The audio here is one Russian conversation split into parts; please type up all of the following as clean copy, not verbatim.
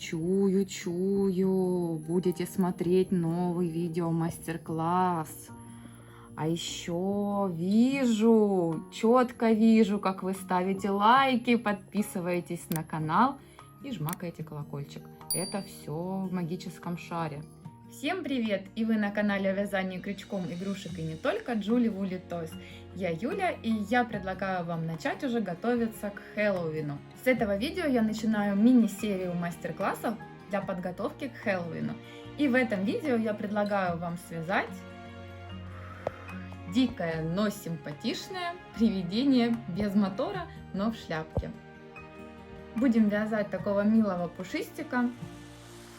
Чую, чую, будете смотреть новый видео мастер-класс. А еще вижу, четко вижу, как вы ставите лайки, подписываетесь на канал и жмакаете колокольчик. Это все в магическом шаре. Всем привет! И вы на канале о вязании крючком, игрушек и не только Julie Woolly Toys. Я Юля, и я предлагаю вам начать уже готовиться к Хэллоуину. С этого видео я начинаю мини-серию мастер-классов для подготовки к Хэллоуину. И в этом видео я предлагаю вам связать дикое, но симпатичное привидение без мотора, но в шляпке. Будем вязать такого милого пушистика.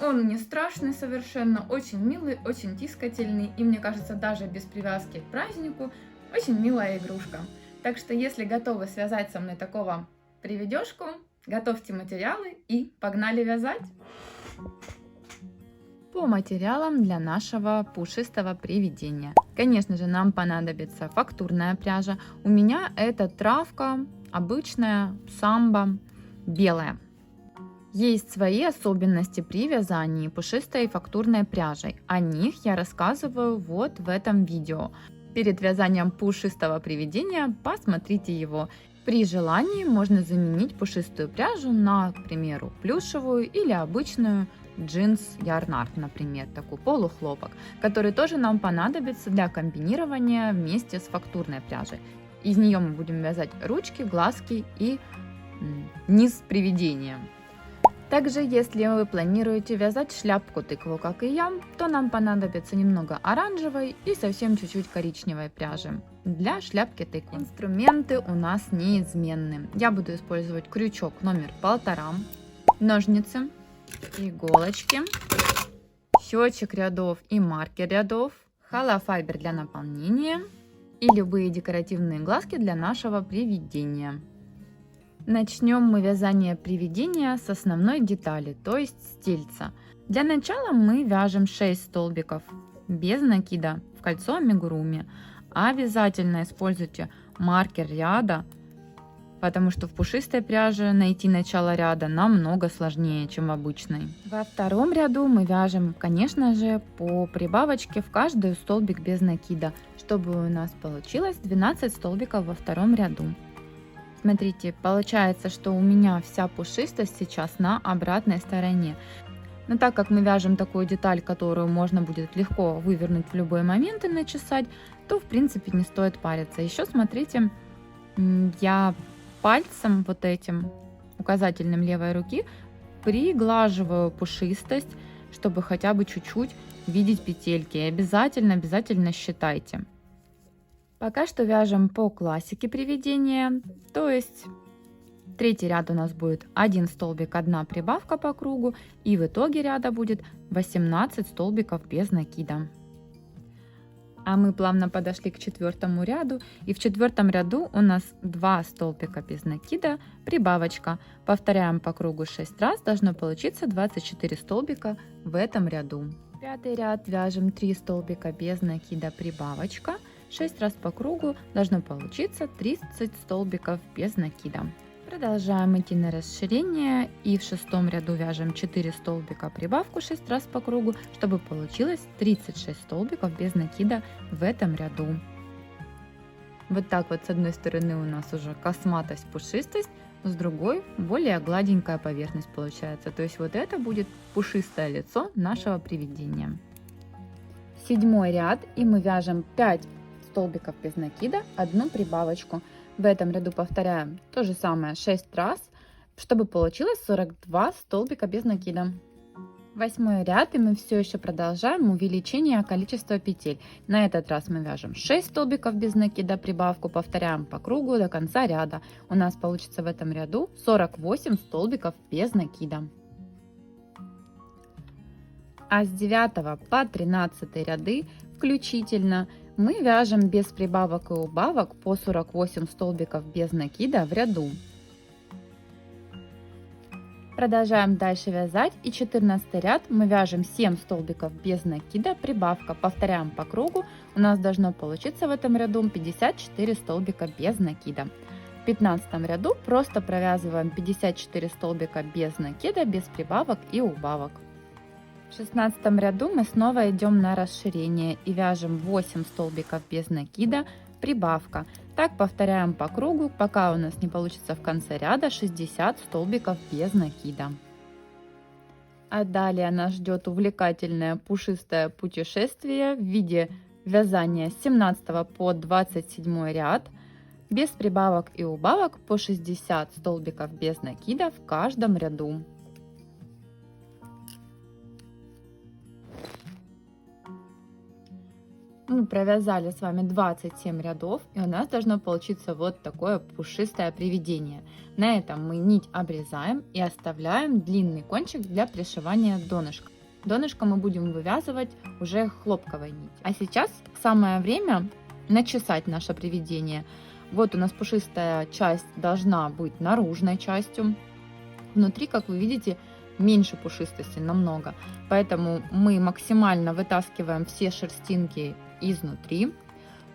Он не страшный совершенно, очень милый, очень тискательный, и мне кажется, даже без привязки к празднику, очень милая игрушка. Так что, если готовы связать со мной такого привидешку, готовьте материалы и погнали вязать! По материалам для нашего пушистого привидения. Конечно же, нам понадобится фактурная пряжа. У меня это травка, обычная, самбо, белая. Есть свои особенности при вязании пушистой и фактурной пряжей. О них я рассказываю вот в этом видео. Перед вязанием пушистого привидения посмотрите его. При желании можно заменить пушистую пряжу на, к примеру, плюшевую или обычную джинс ярнард, например, такой полухлопок, который тоже нам понадобится для комбинирования вместе с фактурной пряжей. Из нее мы будем вязать ручки, глазки и низ привидения. Также, если вы планируете вязать шляпку-тыкву, как и я, то нам понадобится немного оранжевой и совсем чуть-чуть коричневой пряжи для шляпки-тыквы. Инструменты у нас неизменны. Я буду использовать крючок номер 1,5, ножницы, иголочки, счетчик рядов и маркер рядов, холофайбер для наполнения и любые декоративные глазки для нашего привидения. Начнем мы вязание привидения с основной детали, то есть с тельца. Для начала мы вяжем 6 столбиков без накида в кольцо амигуруми. Обязательно используйте маркер ряда, потому что в пушистой пряже найти начало ряда намного сложнее, чем в обычной. Во втором ряду мы вяжем, конечно же, по прибавочке в каждый столбик без накида, чтобы у нас получилось 12 столбиков во втором ряду. Смотрите, получается, что у меня вся пушистость сейчас на обратной стороне. Но так как мы вяжем такую деталь, которую можно будет легко вывернуть в любой момент и начесать, то в принципе не стоит париться. Еще смотрите, я пальцем вот этим указательным левой руки приглаживаю пушистость, чтобы хотя бы чуть-чуть видеть петельки. И обязательно считайте. Пока что вяжем по классике привидения, то есть третий ряд у нас будет 1 столбик, 1 прибавка по кругу, и в итоге ряда будет 18 столбиков без накида. А мы плавно подошли к 4-му ряду, и в 4-м ряду у нас 2 столбика без накида, прибавочка. Повторяем по кругу 6 раз, должно получиться 24 столбика в этом ряду. 5-й ряд вяжем 3 столбика без накида, прибавочка. 6 раз по кругу должно получиться 30 столбиков без накида. Продолжаем идти на расширение, и в 6-м ряду вяжем 4 столбика прибавку 6 раз по кругу, чтобы получилось 36 столбиков без накида в этом ряду. Вот так вот с одной стороны у нас уже косматость, пушистость, с другой более гладенькая поверхность получается. То есть вот это будет пушистое лицо нашего привидения. 7-й ряд, и мы вяжем 5 столбиков без накида, 1 прибавочку. В этом ряду повторяем то же самое 6 раз, чтобы получилось 42 столбика без накида. 8-й ряд, и мы все еще продолжаем увеличение количества петель. На этот раз мы вяжем 6 столбиков без накида, прибавку, повторяем по кругу до конца ряда. У нас получится в этом ряду 48 столбиков без накида. А с 9 по 13 ряды включительно мы вяжем без прибавок и убавок по 48 столбиков без накида в ряду. Продолжаем дальше вязать, и 14 ряд мы вяжем 7 столбиков без накида, прибавка, повторяем по кругу. У нас должно получиться в этом ряду 54 столбика без накида. В 15 ряду просто провязываем 54 столбика без накида, без прибавок и убавок. В 16 ряду мы снова идем на расширение и вяжем 8 столбиков без накида, прибавка. Так повторяем по кругу, пока у нас не получится в конце ряда 60 столбиков без накида. А далее нас ждет увлекательное пушистое путешествие в виде вязания с 17 по 27 ряд, без прибавок и убавок по 60 столбиков без накида в каждом ряду. Мы провязали с вами 27 рядов, и у нас должно получиться вот такое пушистое привидение. На этом мы нить обрезаем и оставляем длинный кончик для пришивания донышка. Донышко мы будем вывязывать уже хлопковой нитью. А сейчас самое время начесать наше привидение. Вот у нас пушистая часть должна быть наружной частью. Внутри, как вы видите, меньше пушистости намного. Поэтому мы максимально вытаскиваем все шерстинки изнутри.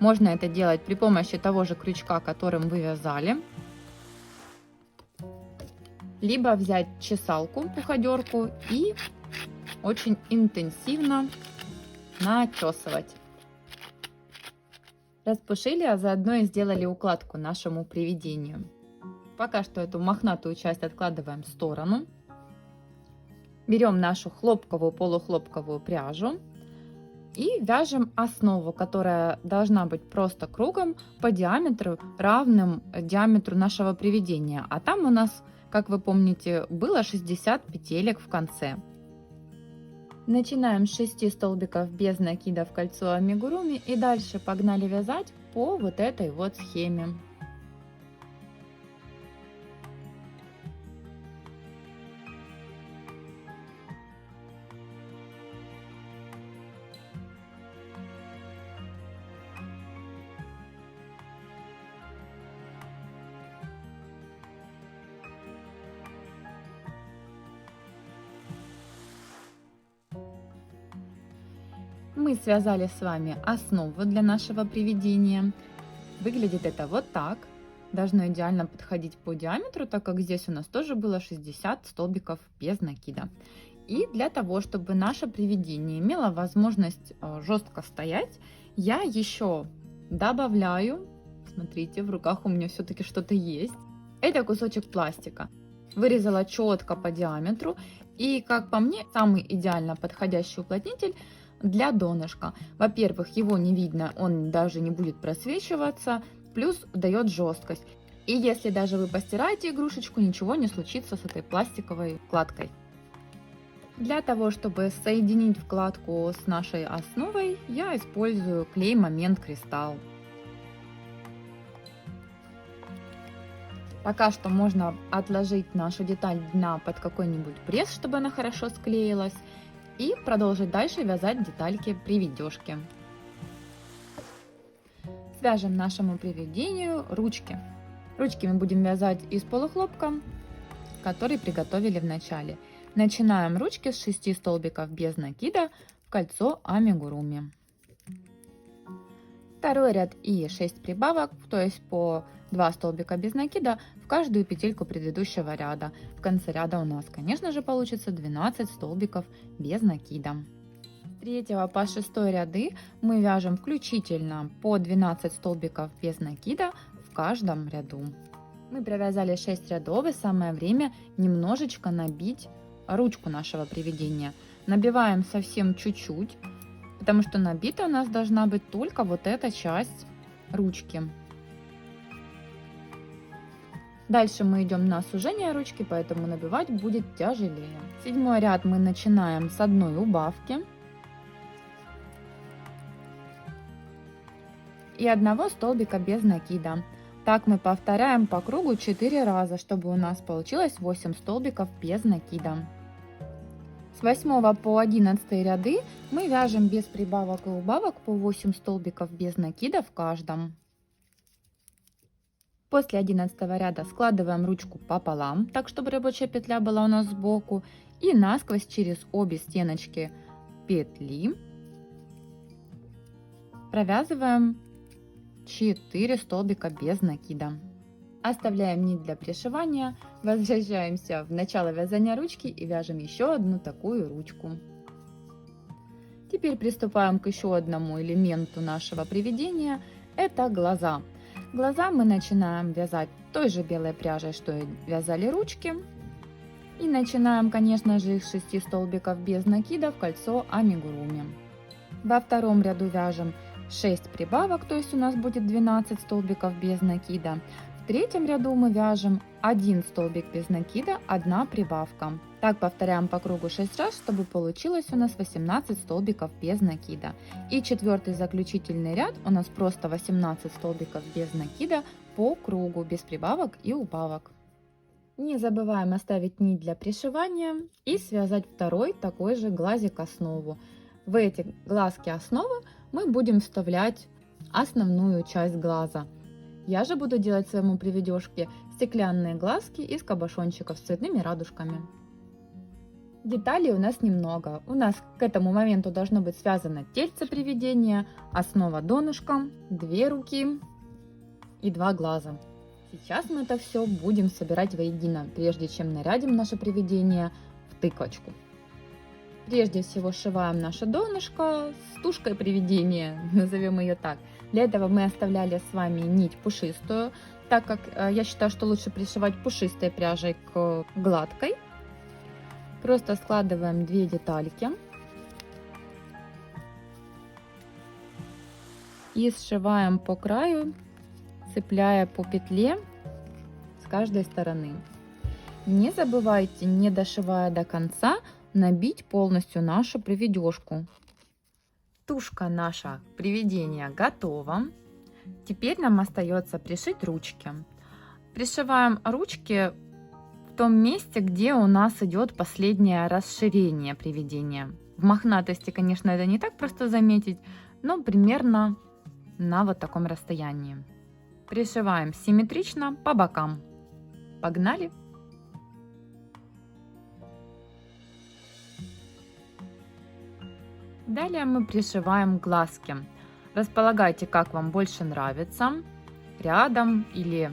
Можно это делать при помощи того же крючка, которым вы вязали. Либо взять чесалку, пуходерку и очень интенсивно начесывать. Распушили, а заодно и сделали укладку нашему привидению. Пока что эту мохнатую часть откладываем в сторону. Берем нашу хлопковую, полухлопковую пряжу и вяжем основу, которая должна быть просто кругом по диаметру, равным диаметру нашего привидения. А там у нас, как вы помните, было 60 петелек в конце. Начинаем с 6 столбиков без накида в кольцо амигуруми и дальше погнали вязать по вот этой вот схеме. Мы связали с вами основу для нашего привидения. Выглядит это вот так. Должно идеально подходить по диаметру, так как здесь у нас тоже было 60 столбиков без накида. И для того, чтобы наше привидение имело возможность жестко стоять, я еще добавляю, смотрите, в руках у меня все-таки что-то есть. Это кусочек пластика. Вырезала четко по диаметру. И, как по мне, самый идеально подходящий уплотнитель для донышка. Во-первых, его не видно, он даже не будет просвечиваться, плюс дает жесткость. И если даже вы постираете игрушечку, ничего не случится с этой пластиковой вкладкой. Для того, чтобы соединить вкладку с нашей основой, я использую клей Момент Кристалл. Пока что можно отложить нашу деталь дна под какой-нибудь пресс, чтобы она хорошо склеилась. И продолжить дальше вязать детальки привидешки. Свяжем нашему привидению ручки. Ручки мы будем вязать из полухлопка, который приготовили в начале. Начинаем ручки с 6 столбиков без накида в кольцо амигуруми. Второй ряд и 6 прибавок, то есть по 2 столбика без накида в каждую петельку предыдущего ряда. В конце ряда у нас, конечно же, получится 12 столбиков без накида. С 3 по 6 ряды мы вяжем включительно по 12 столбиков без накида в каждом ряду. Мы провязали 6 рядов, и самое время немножечко набить ручку нашего привидения. Набиваем совсем чуть-чуть, потому что набита у нас должна быть только вот эта часть ручки. Дальше мы идем на сужение ручки, поэтому набивать будет тяжелее. 7 ряд мы начинаем с одной убавки и одного столбика без накида. Так мы повторяем по кругу 4 раза, чтобы у нас получилось 8 столбиков без накида. С 8 по 11 ряды мы вяжем без прибавок и убавок по 8 столбиков без накида в каждом. После 11 ряда складываем ручку пополам, так чтобы рабочая петля была у нас сбоку, и насквозь через обе стеночки петли провязываем 4 столбика без накида. Оставляем нить для пришивания, возвращаемся в начало вязания ручки и вяжем еще одну такую ручку. Теперь приступаем к еще одному элементу нашего приведения, это глаза. Глаза мы начинаем вязать той же белой пряжей, что и вязали ручки. И начинаем, конечно же, с 6 столбиков без накида в кольцо амигуруми. Во втором ряду вяжем 6 прибавок, то есть у нас будет 12 столбиков без накида. В третьем ряду мы вяжем 1 столбик без накида, 1 прибавка. Так повторяем по кругу 6 раз, чтобы получилось у нас 18 столбиков без накида. И четвертый заключительный ряд у нас просто 18 столбиков без накида по кругу, без прибавок и убавок. Не забываем оставить нить для пришивания и связать второй такой же глазик основу. В эти глазки основы мы будем вставлять основную часть глаза. Я же буду делать своему приведёшке стеклянные глазки из кабошончиков с цветными радужками. Деталей у нас немного. У нас к этому моменту должно быть связано тельце приведения, основа донышком, 2 руки и 2 глаза. Сейчас мы это все будем собирать воедино, прежде чем нарядим наше приведение в тыквочку. Прежде всего сшиваем наше донышко с тушкой приведения, назовем ее так. Для этого мы оставляли с вами нить пушистую, так как я считаю, что лучше пришивать пушистой пряжей к гладкой. Просто складываем 2 детальки и сшиваем по краю, цепляя по петле с каждой стороны. Не забывайте, не дошивая до конца, набить полностью нашу приведёшку. Тушка наша приведения готова. Теперь нам остается пришить ручки. Пришиваем ручки в том месте, где у нас идет последнее расширение приведения. В мохнатости, конечно, это не так просто заметить, но примерно на вот таком расстоянии. Пришиваем симметрично по бокам. Погнали! Далее мы пришиваем глазки. Располагайте, как вам больше нравится, рядом или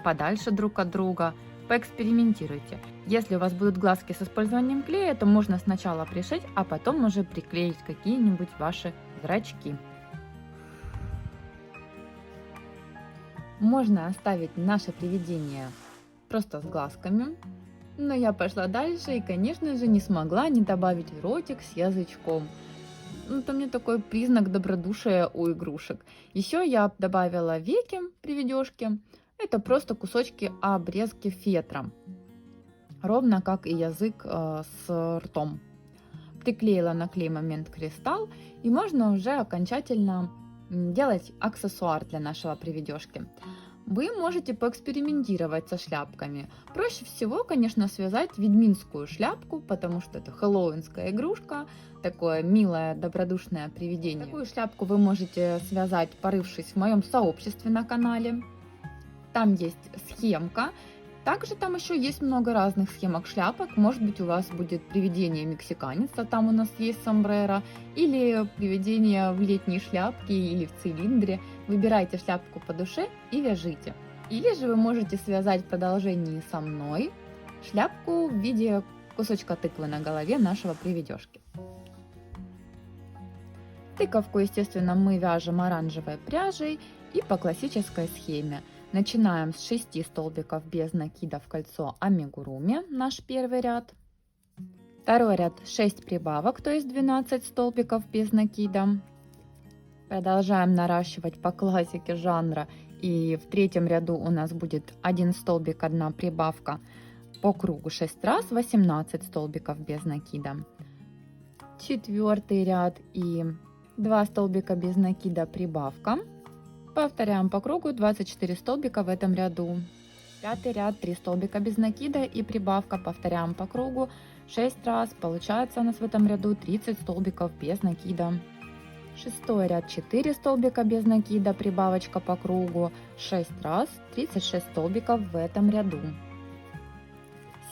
подальше друг от друга. Поэкспериментируйте. Если у вас будут глазки с использованием клея, то можно сначала пришить, а потом уже приклеить какие-нибудь ваши зрачки. Можно оставить наше приведение просто с глазками, но я пошла дальше и, конечно же, не смогла не добавить ротик с язычком. Это мне такой признак добродушия у игрушек. Еще я добавила веки приведёшки. Это просто кусочки обрезки фетра, ровно как и язык с ртом. Приклеила на клей момент кристалл, и можно уже окончательно делать аксессуар для нашего приведёшки. Вы можете поэкспериментировать со шляпками. Проще всего, конечно, связать ведьминскую шляпку, потому что это хэллоуинская игрушка, такое милое, добродушное привидение. Такую шляпку вы можете связать, порывшись в моем сообществе на канале. Там есть схемка. Также там еще есть много разных схемок шляпок. Может быть, у вас будет привидение мексиканец, а там у нас есть сомбреро, или привидение в летней шляпке или в цилиндре. Выбирайте шляпку по душе и вяжите. Или же вы можете связать в продолжении со мной шляпку в виде кусочка тыквы на голове нашего приведёшки. Тыковку, естественно, мы вяжем оранжевой пряжей и по классической схеме. Начинаем с 6 столбиков без накида в кольцо амигуруми, наш первый ряд. Второй ряд 6 прибавок, то есть 12 столбиков без накида. Продолжаем наращивать по классике жанра, и в третьем ряду у нас будет 1 столбик, 1 прибавка, по кругу 6 раз, 18 столбиков без накида. Четвертый ряд и 2 столбика без накида, прибавка. Повторяем по кругу 24 столбика в этом ряду. Пятый ряд 3 столбика без накида и прибавка. Повторяем по кругу 6 раз. Получается у нас в этом ряду 30 столбиков без накида. Шестой ряд 4 столбика без накида, прибавочка по кругу 6 раз, 36 столбиков в этом ряду.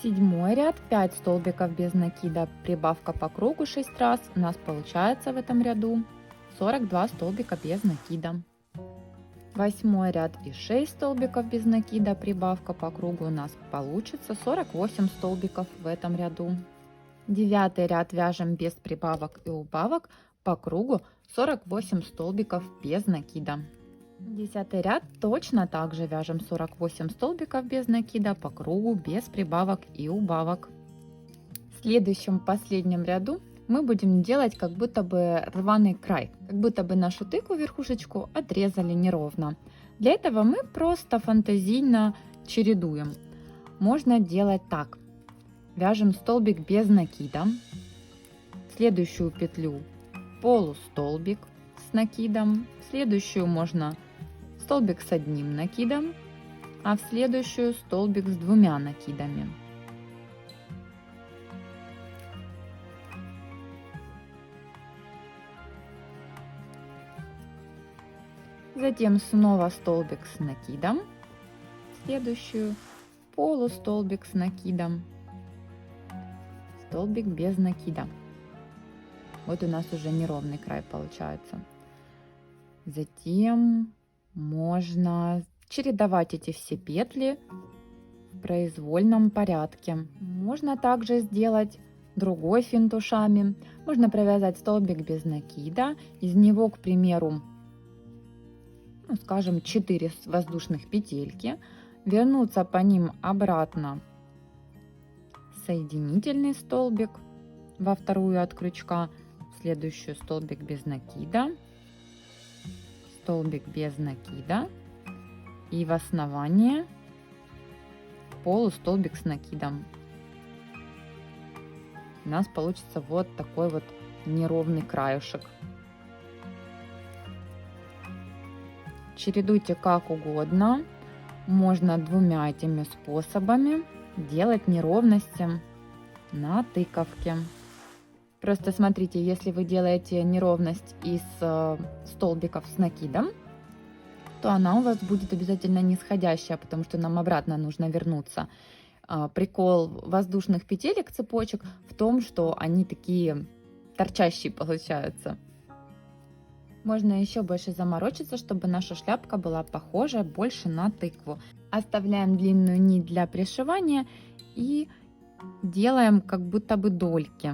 Седьмой ряд 5 столбиков без накида, прибавка по кругу 6 раз. У нас получается в этом ряду 42 столбика без накида. 8 ряд и 6 столбиков без накида, прибавка по кругу у нас получится 48 столбиков в этом ряду. 9 ряд вяжем без прибавок и убавок, по кругу 48 столбиков без накида. 10 ряд точно так же вяжем 48 столбиков без накида, по кругу без прибавок и убавок. В следующем последнем ряду мы будем делать как будто бы рваный край, как будто бы нашу тыкву верхушечку отрезали неровно. Для этого мы просто фантазийно чередуем. Можно делать так. Вяжем столбик без накида, в следующую петлю полустолбик с накидом, в следующую можно столбик с одним накидом, а в следующую столбик с двумя накидами. Затем снова столбик с накидом, следующую полустолбик с накидом, столбик без накида. Вот у нас уже неровный край получается. Затем можно чередовать эти все петли в произвольном порядке. Можно также сделать другой финт ушами. Можно провязать столбик без накида, из него, к примеру, скажем, 4 воздушных петельки, вернуться по ним обратно в соединительный столбик, во вторую от крючка, в следующую столбик без накида, столбик без накида и в основание полустолбик с накидом. У нас получится вот такой вот неровный краюшек. Чередуйте как угодно, можно двумя этими способами делать неровности на тыковке. Просто смотрите, если вы делаете неровность из столбиков с накидом, то она у вас будет обязательно нисходящая, потому что нам обратно нужно вернуться. Прикол воздушных петелек, цепочек в том, что они такие торчащие получаются. Можно еще больше заморочиться, чтобы наша шляпка была похожа больше на тыкву. Оставляем длинную нить для пришивания и делаем как будто бы дольки.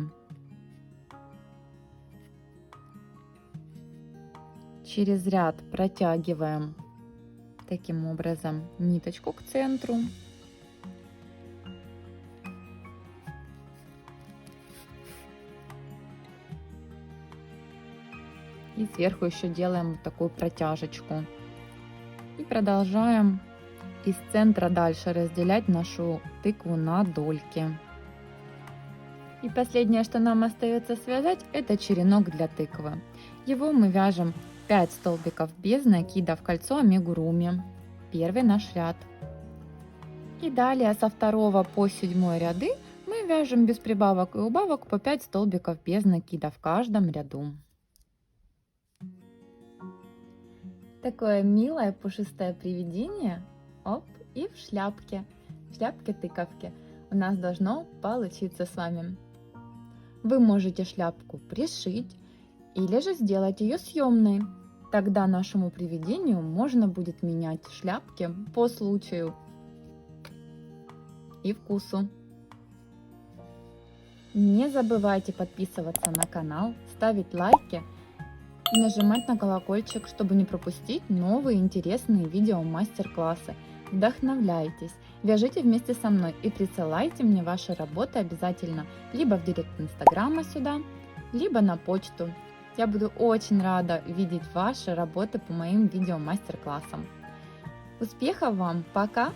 Через ряд протягиваем таким образом ниточку к центру. И сверху еще делаем вот такую протяжечку. И продолжаем из центра дальше разделять нашу тыкву на дольки. И последнее, что нам остается связать, это черенок для тыквы. Его мы вяжем 5 столбиков без накида в кольцо амигуруми. Первый наш ряд. И далее со 2 по 7 ряды мы вяжем без прибавок и убавок по 5 столбиков без накида в каждом ряду. Такое милое пушистое привидение, оп, и в шляпке тыковки у нас должно получиться с вами. Вы можете шляпку пришить или же сделать ее съемной. Тогда нашему привидению можно будет менять шляпки по случаю и вкусу. Не забывайте подписываться на канал, ставить лайки и нажимать на колокольчик, чтобы не пропустить новые интересные видео мастер-классы. Вдохновляйтесь, вяжите вместе со мной и присылайте мне ваши работы обязательно либо в директ инстаграма сюда, либо на почту. Я буду очень рада видеть ваши работы по моим видео мастер-классам. Успехов вам! Пока!